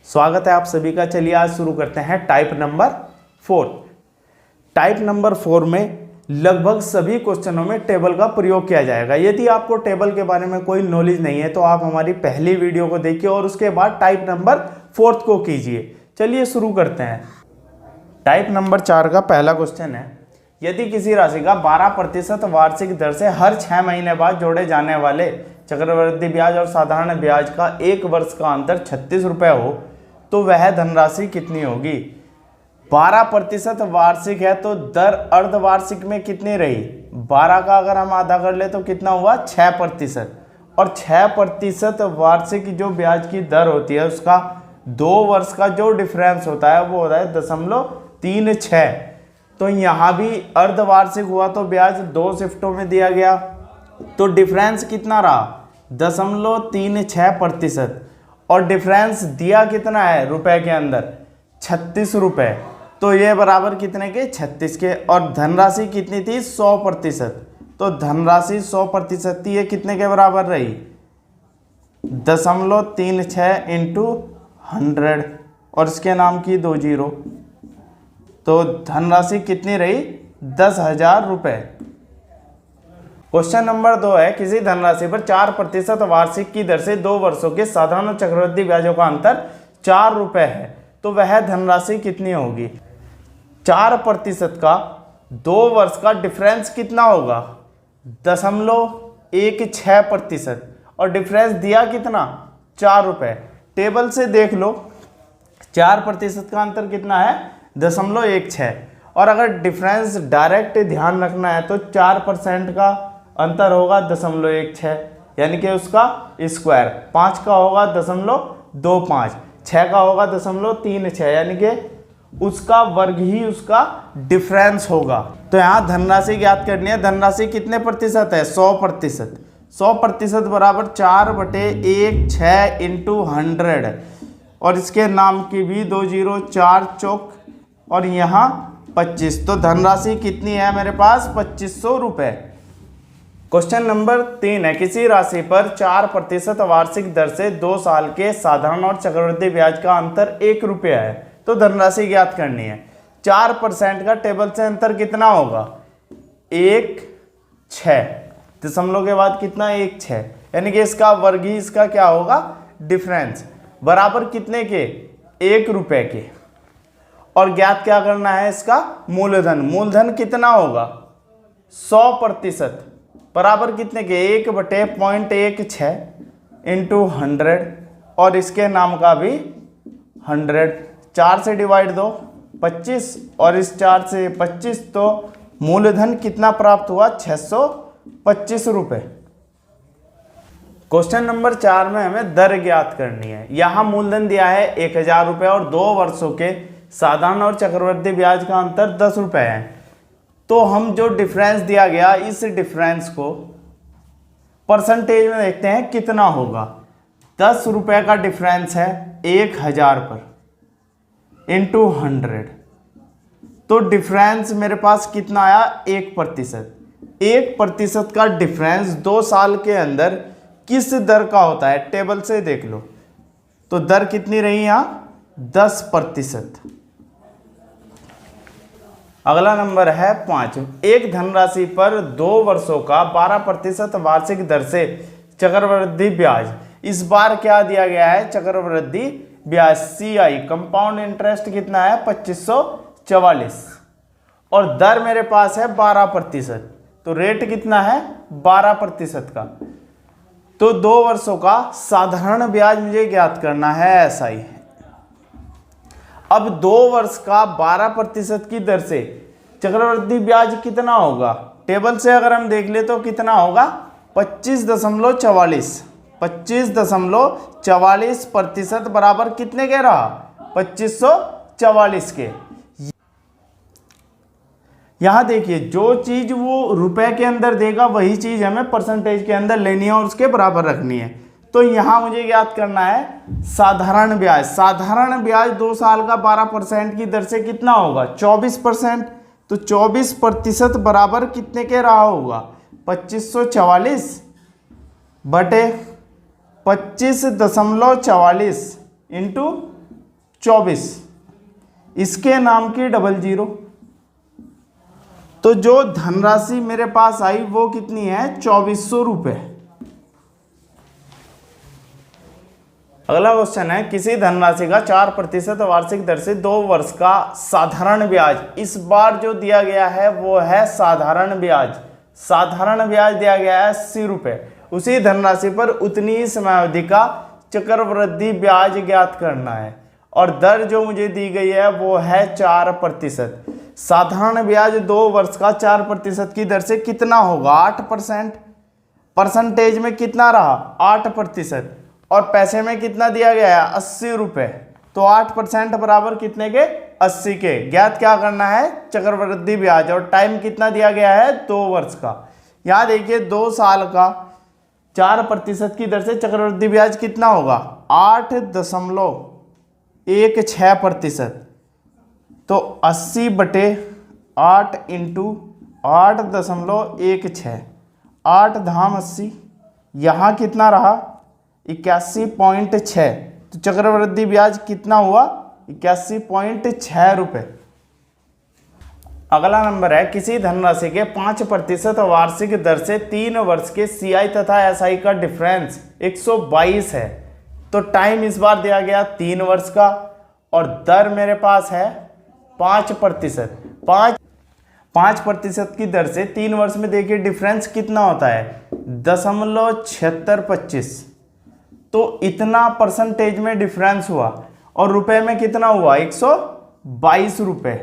स्वागत है आप सभी का। चलिए आज शुरू करते हैं टाइप नंबर 4। टाइप नंबर 4 में लगभग सभी क्वेश्चनों में टेबल का प्रयोग किया जाएगा। यदि आपको टेबल के बारे में कोई नॉलेज नहीं है तो आप हमारी पहली वीडियो को देखिए और उसके बाद टाइप नंबर 4 को कीजिए। चलिए शुरू करते हैं। टाइप नंबर 4 का पहला क्वेश्चन है, यदि किसी राशि का 12% वार्षिक दर से हर 6 महीने बाद जोड़े जाने वाले चक्रवृद्धि ब्याज और साधारण ब्याज का एक वर्ष का अंतर 36 रुपये हो तो वह धनराशि कितनी होगी। 12% वार्षिक है तो दर अर्धवार्षिक में कितनी रही। 12 का अगर हम आधा कर ले तो कितना हुआ 6%, और 6% वार्षिक जो ब्याज की दर होती है उसका 2 वर्ष का जो डिफरेंस होता है वो होता है 0.36। तो यहाँ भी अर्धवार्षिक हुआ तो ब्याज 2 शिफ्टों में दिया गया तो डिफरेंस कितना रहा 0.36%, और डिफरेंस दिया कितना है रुपए के अंदर 36 रुपए। तो ये बराबर कितने के 36 के, और धनराशि कितनी थी 100%। तो धनराशि 100% थी, ये कितने के बराबर रही 0.36 इंटू 100 और इसके नाम की 2 जीरो। तो धनराशि कितनी रही 10,000 रुपये। क्वेश्चन नंबर 2 है, किसी धनराशि पर 4% वार्षिक की दर से 2 वर्षों के साधारण और चक्रवृद्धि ब्याजों का अंतर 4 रुपये है तो वह धनराशि कितनी होगी। 4% का 2 वर्ष का डिफरेंस कितना होगा 0.16%, और डिफरेंस दिया कितना 4 रुपये। टेबल से देख लो 4% का अंतर कितना है 0.16, और अगर डिफरेंस डायरेक्ट ध्यान रखना है तो 4% का अंतर होगा 0.16, यानी कि उसका स्क्वायर। 5 का होगा 0.25, 6 का होगा 0.36, यानी कि उसका वर्ग ही उसका डिफरेंस होगा। तो यहाँ धनराशि ज्ञात करनी है। धनराशि कितने प्रतिशत है 100%। 100% बराबर 4/1/6 इंटू 100, और इसके नाम की भी 2 जीरो, 4 चौक और यहाँ 25। तो धनराशि कितनी है मेरे पास 2500 रुपये। क्वेश्चन नंबर 3 है, किसी राशि पर 4% वार्षिक दर से 2 साल के साधारण और चक्रवृद्धि ब्याज का अंतर 1 रुपया है तो धनराशि ज्ञात करनी है। 4% का टेबल से अंतर कितना होगा 1/6, दशमलव के बाद कितना 1/6, यानी कि इसका वर्ग ही इसका क्या होगा डिफरेंस, बराबर कितने के 1 रुपये के। और ज्ञात क्या करना है इसका मूलधन। मूलधन कितना होगा 100% बराबर कितने के 1/0.16 इंटू 100, और इसके नाम का भी 100। 4 से डिवाइड दो 25, और इस 4 से 25, तो मूलधन कितना प्राप्त हुआ 625 रुपये। क्वेश्चन नंबर 4 में हमें दर ज्ञात करनी है। यहाँ मूलधन दिया है 1000 रुपये और 2 वर्षों के साधारण और चक्रवृद्धि ब्याज का अंतर 10 रुपये है। तो हम जो डिफरेंस दिया गया इस डिफरेंस को परसेंटेज में देखते हैं कितना होगा। 10 रुपये का डिफरेंस है 1000 पर इंटू 100, तो डिफरेंस मेरे पास कितना आया 1%। 1% का डिफरेंस 2 साल के अंदर किस दर का होता है टेबल से देख लो। तो दर कितनी रही यहाँ 10%। अगला नंबर है 5, एक धनराशि पर 2 वर्षों का 12% वार्षिक दर से चक्रवृद्धि ब्याज। इस बार क्या दिया गया है चक्रवृद्धि ब्याज CI कंपाउंड इंटरेस्ट कितना है 2544, और दर मेरे पास है 12%, तो रेट कितना है 12% का। तो 2 वर्षों का साधारण ब्याज मुझे ज्ञात करना है SI। अब 2 वर्ष का 12% की दर से चक्रवृद्धि ब्याज कितना होगा टेबल से अगर हम देख ले तो कितना होगा 25.44। 25.44% बराबर कितने के रहा 2544 के। यहां देखिए जो चीज वो रुपए के अंदर देगा वही चीज हमें परसेंटेज के अंदर लेनी है और उसके बराबर रखनी है। तो यहां मुझे याद करना है साधारण ब्याज। साधारण ब्याज 2 साल का 12% की दर से कितना होगा 24%। तो 24% बराबर कितने के रहा होगा 2544 बटे 25.44 इंटू 24, इसके नाम की 00। तो जो धनराशि मेरे पास आई वो कितनी है? 2400 रुपये। अगला क्वेश्चन है, किसी धनराशि का 4% वार्षिक दर से 2 वर्ष का साधारण ब्याज। इस बार जो दिया गया है वो है साधारण ब्याज। साधारण ब्याज दिया गया है 80 रुपये। उसी धनराशि पर उतनी ही समयावधि का चक्रवृद्धि ब्याज ज्ञात करना है और दर जो मुझे दी गई है वो है 4%। साधारण ब्याज 2 वर्ष का 4% की दर से कितना होगा? 8%। परसेंटेज में कितना रहा? 8%। और पैसे में कितना दिया गया है? 80 रुपये। तो 8% बराबर कितने के? 80 के। ज्ञात क्या करना है? चक्रवृद्धि ब्याज। और टाइम कितना दिया गया है? 2 वर्ष का। यहाँ देखिए 2 साल का 4% की दर से चक्रवृद्धि ब्याज कितना होगा? 8.16%। तो 80/8 इंटू 8.16, 8 धाम 80, यहाँ कितना रहा? 81.6। तो चक्रवृद्धि ब्याज कितना हुआ? 81.6 रुपये। अगला नंबर है, किसी धनराशि के 5% वार्षिक दर से 3 वर्ष के CI तथा SI का डिफरेंस 122 है। तो टाइम इस बार दिया गया 3 वर्ष का और दर मेरे पास है 5%। 5% की दर से 3 वर्ष में देखिए डिफरेंस कितना होता है? 0.7625। तो इतना परसेंटेज में डिफरेंस हुआ और रुपए में कितना हुआ? 122 रुपये।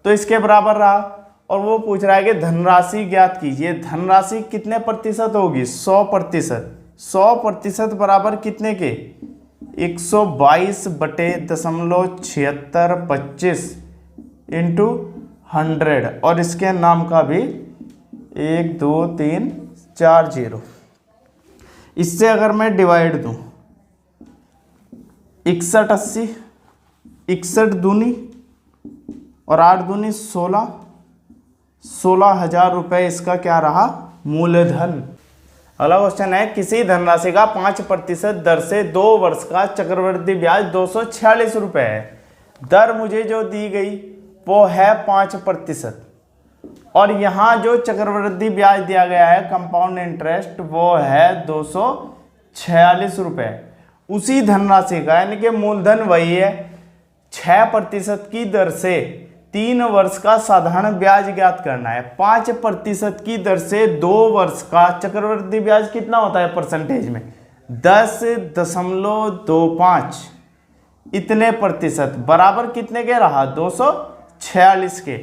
तो इसके बराबर रहा। और वो पूछ रहा है कि धनराशि ज्ञात कीजिए। धनराशि कितने प्रतिशत होगी? 100%। 100% बराबर कितने के? 122/0.7625 इंटू 100। और इसके नाम का भी 1 2 3 4 0। इससे अगर मैं डिवाइड दूं, 61 80, 61 दूनी और 8 दूनी 16, 16,000 रुपये इसका क्या रहा? मूलधन। अगला क्वेश्चन है, किसी धनराशि का 5% दर से 2 वर्ष का चक्रवृद्धि ब्याज 246 रुपये है। दर मुझे जो दी गई वो है 5% और यहाँ जो चक्रवृद्धि ब्याज दिया गया है कंपाउंड इंटरेस्ट वो है 246 रुपये। उसी धनराशि का यानी कि मूलधन वही है, 6% की दर से 3 वर्ष का साधारण ब्याज ज्ञात करना है। 5% की दर से 2 वर्ष का चक्रवृद्धि ब्याज कितना होता है परसेंटेज में? 10.25। इतने प्रतिशत बराबर कितने के रहा? 246 के।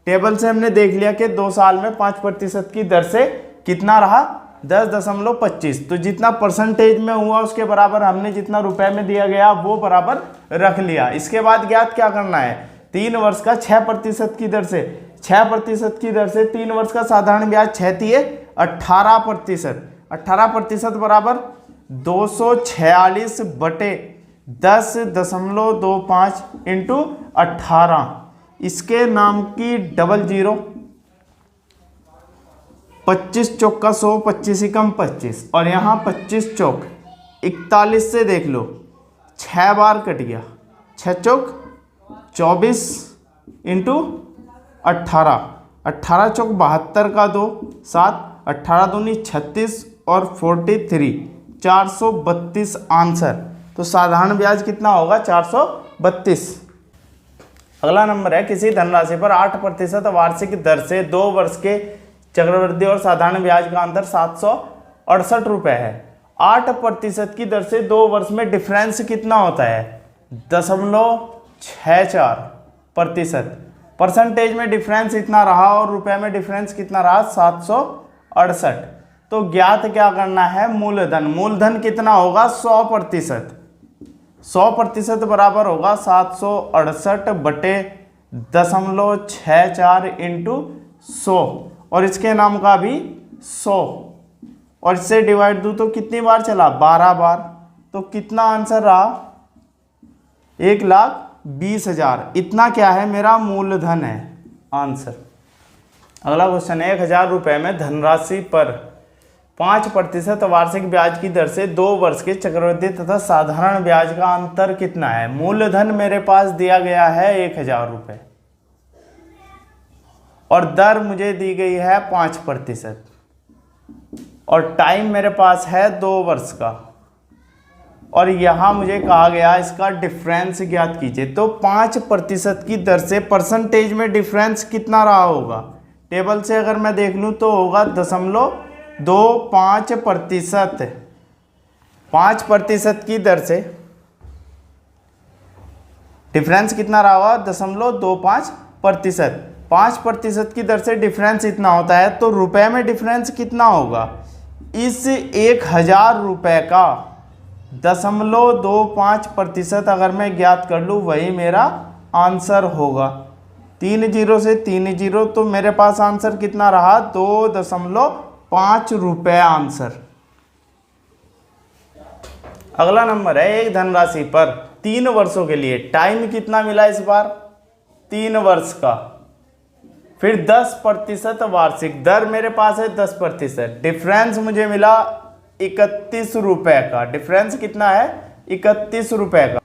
टेबल से हमने देख लिया कि 2 साल में 5% की दर से कितना रहा? 10.25। तो जितना परसेंटेज में हुआ उसके बराबर हमने जितना रुपए में दिया गया वो बराबर रख लिया। इसके बाद ज्ञात क्या करना है? 3 वर्ष का 6% की दर से 6% की दर से 3 वर्ष का साधारण ब्याज 6 18%। 18% बराबर 246/10.25 इंटू 18। इसके नाम की 00। 25 चौका 100, 25 एकम 25 और यहाँ 25 चौक 41 से देख लो 6 बार कट गया। 6 चौक 24 इंटू 18, 18 चौक 72 का 2 7, 18 दूनी 36 और 43, 432 आंसर। तो साधारण ब्याज कितना होगा? 432। अगला नंबर है, किसी धनराशि पर 8% वार्षिक दर से 2 वर्ष के चक्रवृद्धि और साधारण ब्याज का अंतर 768 रुपये है। 8% की दर से 2 वर्ष में डिफरेंस कितना होता है? 0.64%। परसेंटेज में डिफरेंस इतना रहा और रुपए में डिफरेंस कितना रहा? 768। तो ज्ञात क्या करना है? मूलधन। मूलधन कितना होगा? 100%। 100% बराबर होगा 768/0.64 इंटू 100 और इसके नाम का भी 100 और इससे डिवाइड दूं तो कितनी बार चला? 12 बार। तो कितना आंसर रहा? 1,20,000। इतना क्या है? मेरा मूलधन है आंसर। अगला क्वेश्चन है, 1,000 रुपये में धनराशि पर 5% वार्षिक ब्याज की दर से 2 वर्ष के चक्रवृद्धि तथा साधारण ब्याज का अंतर कितना है। मूलधन मेरे पास दिया गया है 1000 रुपये और दर मुझे दी गई है 5% और टाइम मेरे पास है 2 वर्ष का और यहाँ मुझे कहा गया इसका डिफरेंस ज्ञात कीजिए। तो 5% की दर से परसेंटेज में डिफरेंस कितना रहा होगा। टेबल से अगर मैं देख लूँ तो होगा 0.25%। 5% की दर से डिफरेंस कितना रहा होगा 0.25%। 5% की दर से डिफरेंस इतना होता है तो रुपए में डिफरेंस कितना होगा। इस 1000 रुपये का 0.25% अगर मैं ज्ञात कर लूँ वही मेरा आंसर होगा। 3 0 से 3 0 तो मेरे पास आंसर कितना रहा 2.5 रुपये आंसर। अगला नंबर है एक धनराशि पर 3 वर्षों के लिए टाइम कितना मिला इस बार 3 वर्ष का, फिर 10% वार्षिक दर मेरे पास है 10%, डिफरेंस मुझे मिला 31 रुपये का। डिफरेंस कितना है 31 रुपये का।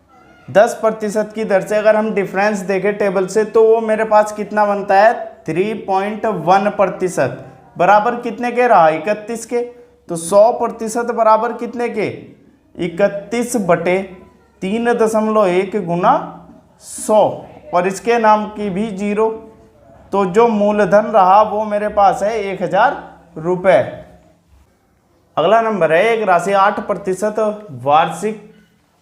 10% की दर से अगर हम डिफरेंस देखें टेबल से तो वो मेरे पास कितना बनता है 3.1%। बराबर कितने के रहा 31 के। तो 100% बराबर कितने के 31/3.1 गुना 100 और इसके नाम की भी 0। तो जो मूलधन रहा वो मेरे पास है 1000 रुपये। अगला नंबर है एक राशि 8% वार्षिक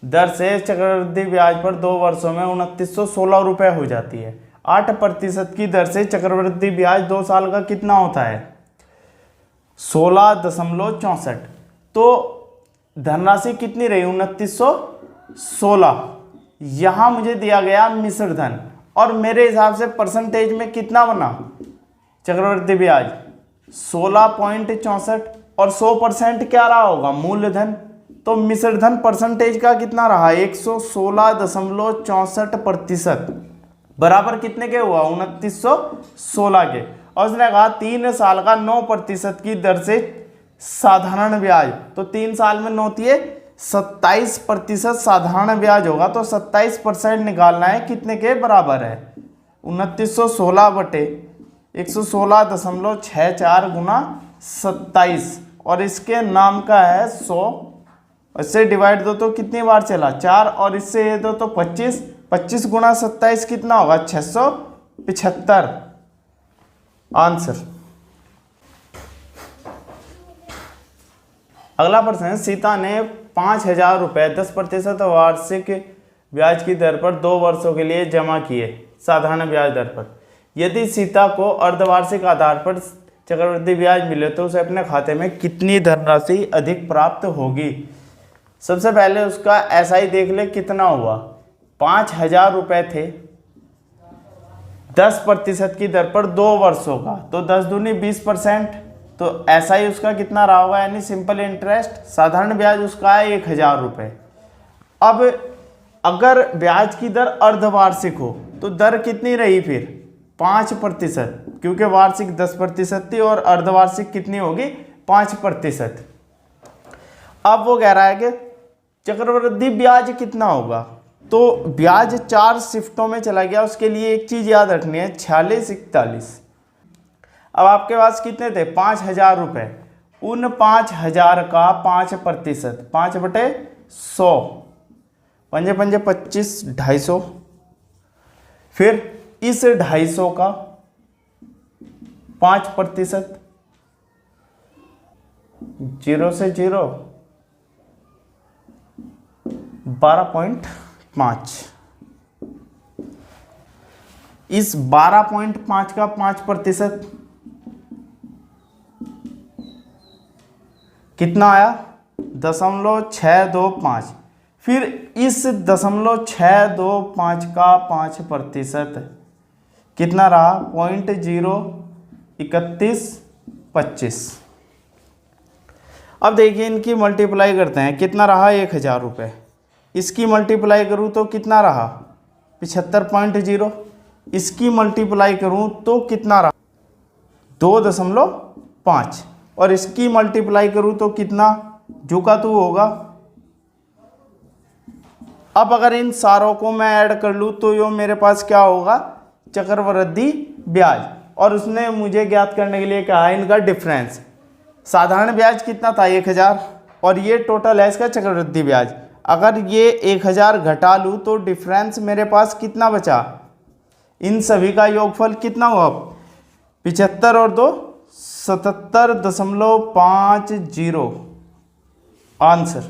दर से चक्रवृद्धि ब्याज पर 2 वर्षों में 2916 रुपये हो जाती है। 8% की दर से चक्रवृद्धि ब्याज 2 साल का कितना होता है 16.64। तो धनराशि कितनी रही 2916। यहाँ मुझे दिया गया मिश्र धन और मेरे हिसाब से परसेंटेज में कितना बना चक्रवृद्धि ब्याज 16.64 और 100% क्या रहा होगा मूलधन। तो मिश्र धन परसेंटेज का कितना रहा 116.64% बराबर कितने के हुआ 2916 के। और उसने कहा 3 साल का 9% की दर से साधारण ब्याज। तो 3 साल में 9 दिए 27% साधारण ब्याज होगा। तो 27% निकालना है कितने के बराबर है 2916/116.64 गुना 27 और इसके नाम का है 100। इससे डिवाइड दो तो कितनी बार चला 4 और इससे ये दो तो 25। 25 गुना 27 कितना होगा 675 आंसर। अगला प्रश्न है सीता ने 5000 रुपये 10% वार्षिक ब्याज की दर पर 2 वर्षों के लिए जमा किए साधारण ब्याज दर पर। यदि सीता को अर्धवार्षिक आधार पर चक्रवृद्धि ब्याज मिले तो उसे अपने खाते में कितनी धनराशि अधिक प्राप्त होगी। सबसे पहले उसका एसआई देख ले कितना हुआ 5000 रुपये थे 10% की दर पर 2 वर्षों का। तो 10 दूनी 20%। तो एसआई उसका कितना रहा होगा यानी सिंपल इंटरेस्ट। साधारण ब्याज उसका है 1000 रुपये। अब अगर ब्याज की दर अर्धवार्षिक हो तो दर कितनी रही फिर 5% क्योंकि वार्षिक 10% थी और अर्धवार्षिक कितनी होगी 5%। अब वो कह रहा है कि चक्रवृद्धि ब्याज कितना होगा। तो ब्याज 4 शिफ्टों में चला गया। उसके लिए एक चीज़ याद रखनी है 46-41। अब आपके पास कितने थे 5000 रुपये। उन 5000 का 5% 5/100 पंजे पंजे 25 250। फिर इस 250 का 5% 0 से 0 12.5। इस 12.5 का 5% कितना आया 0.625। फिर इस 0.625 का 5% कितना रहा 0.03125। अब देखिए इनकी मल्टीप्लाई करते हैं कितना रहा 1000 रुपये। इसकी मल्टीप्लाई करूँ तो कितना रहा 75.0। इसकी मल्टीप्लाई करूँ तो कितना रहा 2.5 और इसकी मल्टीप्लाई करूँ तो कितना जू का तू होगा। अब अगर इन सारों को मैं ऐड कर लूँ तो यो मेरे पास क्या होगा, चक्रवृद्धि ब्याज। और उसने मुझे ज्ञात करने के लिए कहा इनका डिफरेंस। साधारण ब्याज कितना था 1000 और ये टोटल है इसका चक्रवृद्धि ब्याज। अगर ये 1000 घटा लूँ तो डिफरेंस मेरे पास कितना बचा, इन सभी का योगफल कितना हुआ 75 और 2 77.50 आंसर।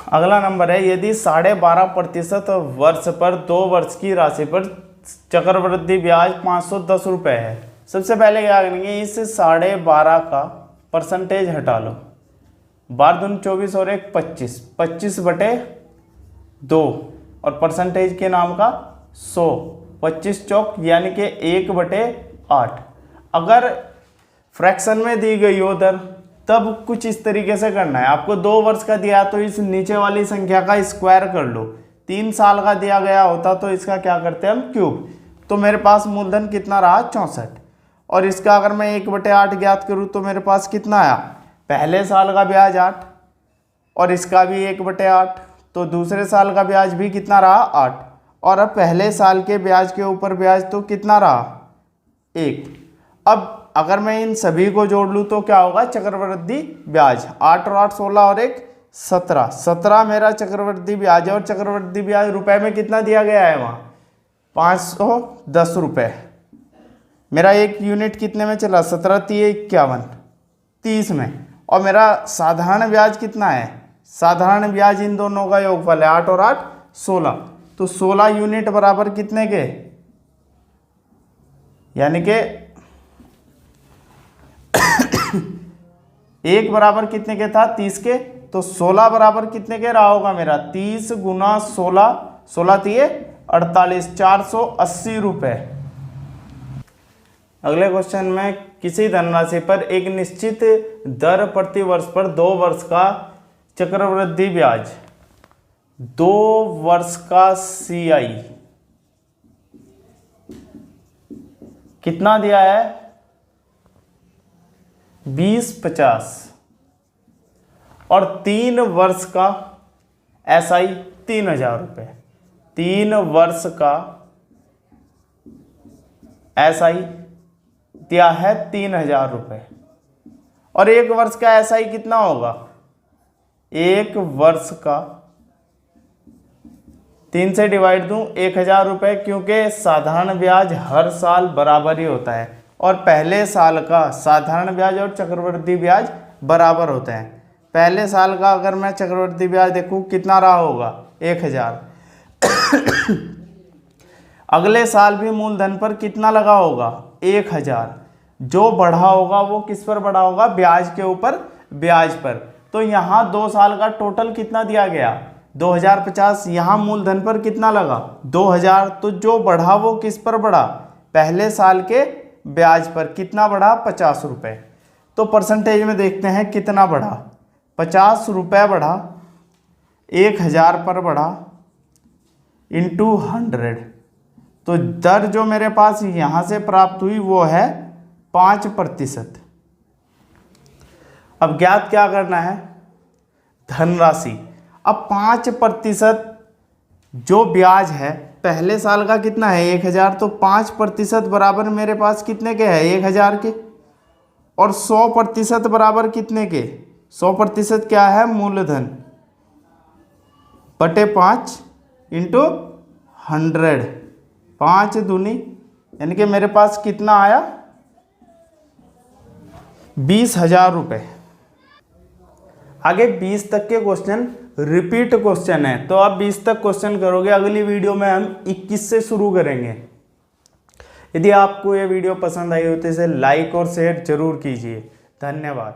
अगला नंबर है, यदि 12.5% वर्ष पर 2 वर्ष की राशि पर चक्रवृद्धि ब्याज 510 रुपये है। सबसे पहले क्या करेंगे, इस 12.5 का परसेंटेज हटा लो। 12 दूनी 24 और 1 25, 25/2 और परसेंटेज के नाम का 100, 25 चौक यानी कि 1/8। अगर फ्रैक्शन में दी गई हो दर तब कुछ इस तरीके से करना है। आपको 2 वर्ष का दिया तो इस नीचे वाली संख्या का स्क्वायर कर लो। 3 साल का दिया गया होता तो इसका क्या करते हैं हम, क्यूब। तो मेरे पास मूलधन कितना रहा 64 और इसका अगर मैं 1/8 ज्ञात करूँ तो मेरे पास कितना आया, पहले साल का ब्याज 8 और इसका भी 1/8, तो दूसरे साल का ब्याज भी कितना रहा 8 और अब पहले साल के ब्याज के ऊपर ब्याज तो कितना रहा 1। अब अगर मैं इन सभी को जोड़ लूँ तो क्या होगा, चक्रवृद्धि ब्याज 8 और 8 16 और 1 17, 17 मेरा चक्रवृद्धि ब्याज है। और चक्रवृद्धि ब्याज रुपए में कितना दिया गया है वहाँ 510 रुपये। मेरा एक यूनिट कितने में चला, 17 3 51 30 में। और मेरा साधारण ब्याज कितना है, साधारण ब्याज इन दोनों का योगफल है 8 और 8 16, तो 16 यूनिट बराबर कितने के, यानी कि 1 बराबर कितने के था 30 के, तो 16 बराबर कितने के रहा होगा मेरा 30 गुना 16, 16 3 48, 480 रुपये। अगले क्वेश्चन में किसी धनराशि पर एक निश्चित दर प्रति वर्ष पर 2 वर्ष का चक्रवृद्धि ब्याज, 2 वर्ष का CI कितना दिया है 20-50 और 3 वर्ष का SI 3000 रुपये। 3 वर्ष का SI दिया है 3000 रुपये और 1 वर्ष का SI कितना होगा, 1 वर्ष का 3 से डिवाइड दूं 1000 रुपये, क्योंकि साधारण ब्याज हर साल बराबर ही होता है और पहले साल का साधारण ब्याज और चक्रवृद्धि ब्याज बराबर होते हैं। पहले साल का अगर मैं चक्रवृद्धि ब्याज देखूं कितना रहा होगा 1000, अगले साल भी मूलधन पर कितना लगा होगा 1000। जो बढ़ा होगा वो किस पर बढ़ा होगा, ब्याज के ऊपर ब्याज पर। तो यहाँ 2 साल का टोटल कितना दिया गया 2050, यहाँ मूलधन पर कितना लगा 2000, तो जो बढ़ा वो किस पर बढ़ा, पहले साल के ब्याज पर। कितना बढ़ा 50 रुपये। तो परसेंटेज में देखते हैं कितना बढ़ा, 50 रुपये बढ़ा, 1000 पर बढ़ा इंटू 100, तो दर जो मेरे पास यहाँ से प्राप्त हुई वो है 5%। अब ज्ञात क्या करना है, धनराशि। अब 5% जो ब्याज है पहले साल का कितना है 1000, तो 5% बराबर मेरे पास कितने के है 1000 के, और 100% बराबर कितने के, 100% क्या है मूलधन बटे 5 इंटू 100, 5 दूनी यानी कि मेरे पास कितना आया 20,000 रुपये। आगे 20 तक के क्वेश्चन रिपीट क्वेश्चन है, तो आप 20 तक क्वेश्चन करोगे। अगली वीडियो में हम 21 से शुरू करेंगे। यदि आपको ये वीडियो पसंद आई हो तो इसे लाइक और शेयर जरूर कीजिए। धन्यवाद।